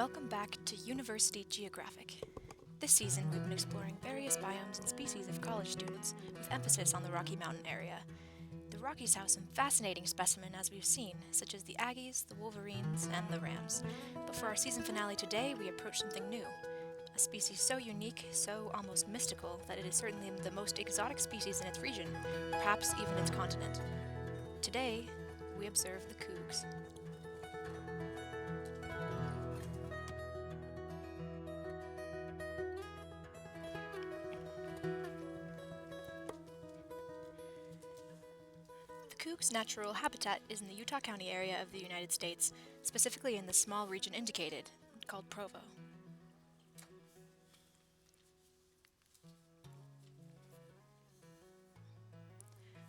Welcome back to University Geographic. This season we've been exploring various biomes and species of college students, with emphasis on the Rocky Mountain area. The Rockies house some fascinating specimens as we've seen, such as the Aggies, the Wolverines, and the Rams. But for our season finale today, we approach something new. A species so unique, so almost mystical, that it is certainly the most exotic species in its region, perhaps even its continent. Today, we observe the Cougs. The Cougs' natural habitat is in the Utah County area of the United States, specifically in the small region indicated, called Provo.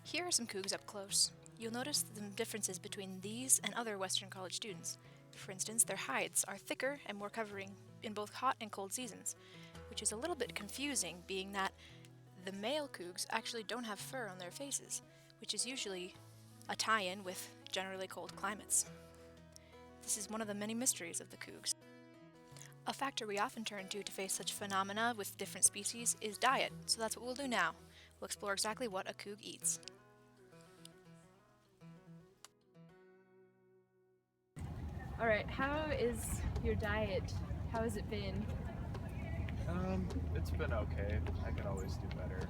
Here are some Cougs up close. You'll notice the differences between these and other Western college students. For instance, their hides are thicker and more covering in both hot and cold seasons, which is a little bit confusing, being that the male Cougs actually don't have fur on their faces, which is usually a tie-in with generally cold climates. This is one of the many mysteries of the Cougs. A factor we often turn to face such phenomena with different species is diet, so that's what we'll do now. We'll explore exactly what a Coug eats. Alright, how is your diet? How has it been? It's been okay. I could always do better.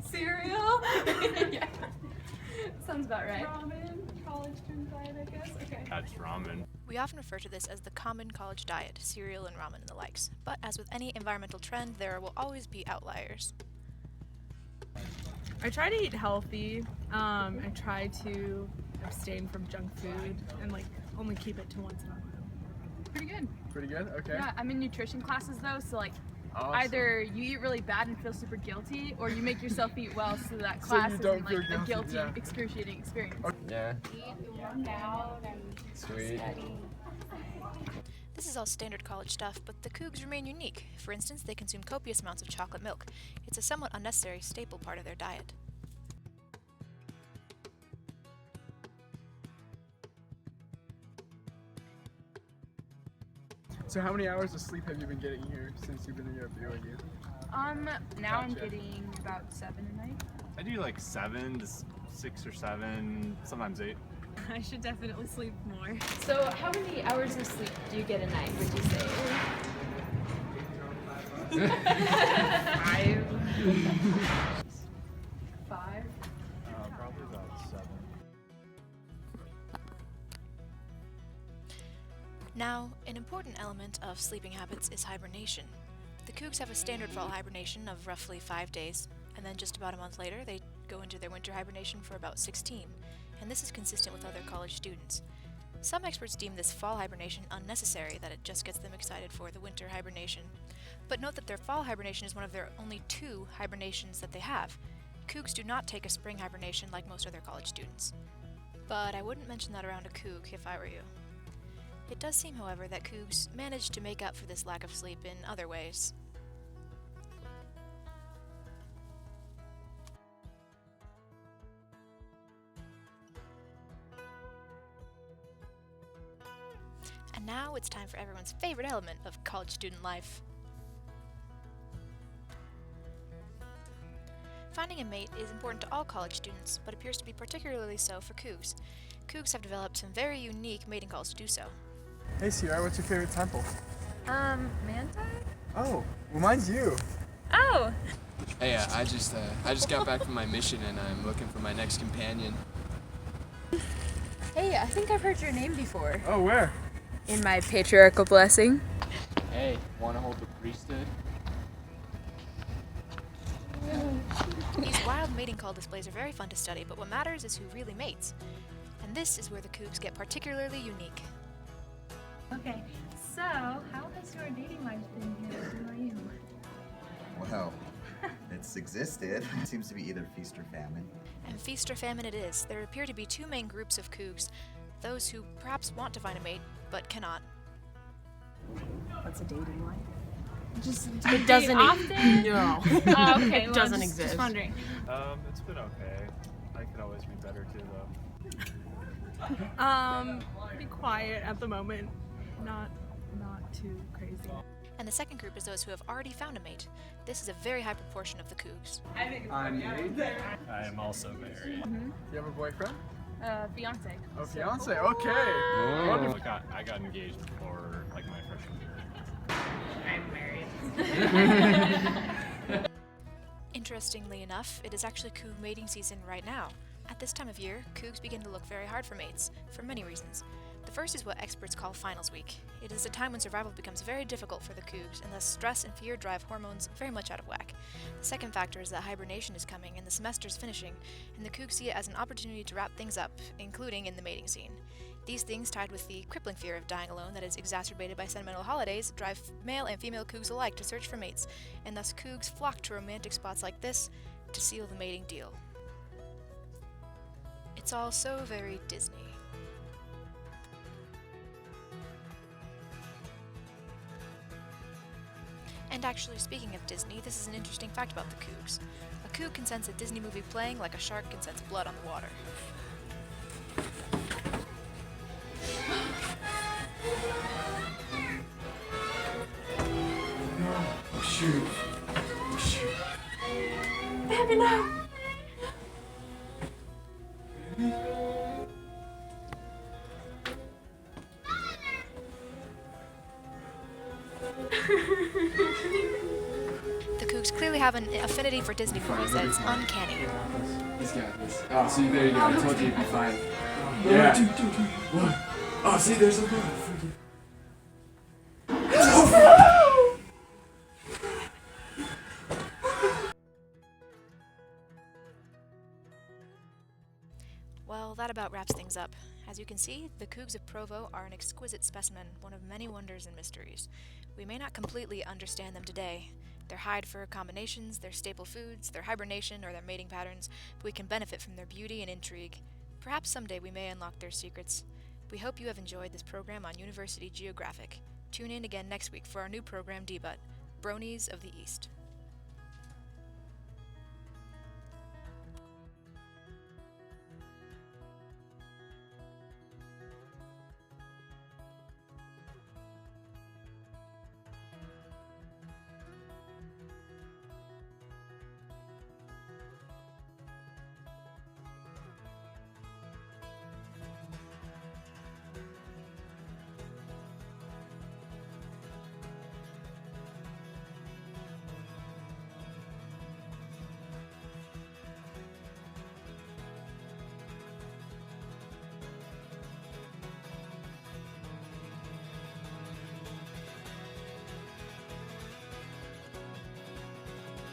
Cereal? Yeah. Sounds about right. Ramen, college student diet, I guess. Okay. That's ramen. We often refer to this as the common college diet, cereal and ramen and the likes. But as with any environmental trend, there will always be outliers. I try to eat healthy. I try to abstain from junk food and only keep it to once in a while. Pretty good. Pretty good? Okay. Yeah, I'm in nutrition classes though, so Awesome. either you eat really bad and feel super guilty, or you make yourself eat well so that class you isn't don't feel a guilty, guilty, yeah. excruciating experience. Yeah. Work out and Sweet. study. This is all standard college stuff, but the Cougs remain unique. For instance, they consume copious amounts of chocolate milk. It's a somewhat unnecessary staple part of their diet. So how many hours of sleep have you been getting here since you've been here at BYU? Now I'm Gotcha. getting about 7 a night. I do like 7 to 6 or 7, sometimes 8. I should definitely sleep more. So how many hours of sleep do you get a night, would you say? 5. 5? Probably about 7. Now, an important element of sleeping habits is hibernation. The Cougs have a standard fall hibernation of roughly 5 days, and then just about a month later they go into their winter hibernation for about 16, and this is consistent with other college students. Some experts deem this fall hibernation unnecessary, that it just gets them excited for the winter hibernation. But note that their fall hibernation is one of their only 2 hibernations that they have. Cougs do not take a spring hibernation like most other college students. But I wouldn't mention that around a Coug if I were you. It does seem, however, that Cougs manage to make up for this lack of sleep in other ways. And now it's time for everyone's favorite element of college student life. Finding a mate is important to all college students, but appears to be particularly so for Cougs. Cougs have developed some very unique mating calls to do so. Hey Sierra, what's your favorite temple? Manti? Oh, well mine's you. Oh! Hey, I just got back from my mission and I'm looking for my next companion. Hey, I think I've heard your name before. Oh, where? In my patriarchal blessing. Hey, wanna hold the priesthood? These wild mating call displays are very fun to study, but what matters is who really mates. And this is where the Cougs get particularly unique. Okay, so how has your dating life been here at BYU? Well, it's existed. It seems to be either feast or famine. And feast or famine it is. There appear to be 2 main groups of Cougs, those who perhaps want to find a mate, but cannot. What's a dating life? It doesn't often? No. Okay, It doesn't exist. Just wondering. It's been okay. I could always be better too though. Be quiet at the moment. Not too crazy. And the second group is those who have already found a mate. This is a very high proportion of the Cougs. I'm married. I am also married. Mm-hmm. Do you have a boyfriend? Fiance. Oh, fiance. Okay. Wonderful. I got engaged before like my freshman year. I'm married. Interestingly enough, it is actually Coug mating season right now. At this time of year, Cougs begin to look very hard for mates, for many reasons. The first is what experts call finals week. It is a time when survival becomes very difficult for the Cougs, and thus stress and fear drive hormones very much out of whack. The second factor is that hibernation is coming and the semester is finishing, and the Cougs see it as an opportunity to wrap things up, including in the mating scene. These things, tied with the crippling fear of dying alone that is exacerbated by sentimental holidays, drive male and female Cougs alike to search for mates, and thus Cougs flock to romantic spots like this to seal the mating deal. It's all so very Disney. And actually, speaking of Disney, this is an interesting fact about the Cougs. A Coug can sense a Disney movie playing like a shark can sense blood on the water. Oh shoot. Oh shoot. Baby, no. The Cougs clearly have an affinity for Disney movies that is uncanny. He's got this. Oh, see, there you go. I told you you'd be fine. Yeah. 2, 2, 2, 1. Oh, see, there's a blood. Well, that about wraps things up. As you can see, the Cougs of Provo are an exquisite specimen, one of many wonders and mysteries. We may not completely understand them today, their hide-fur combinations, their staple foods, their hibernation, or their mating patterns, but we can benefit from their beauty and intrigue. Perhaps someday we may unlock their secrets. We hope you have enjoyed this program on University Geographic. Tune in again next week for our new program debut, Bronies of the East.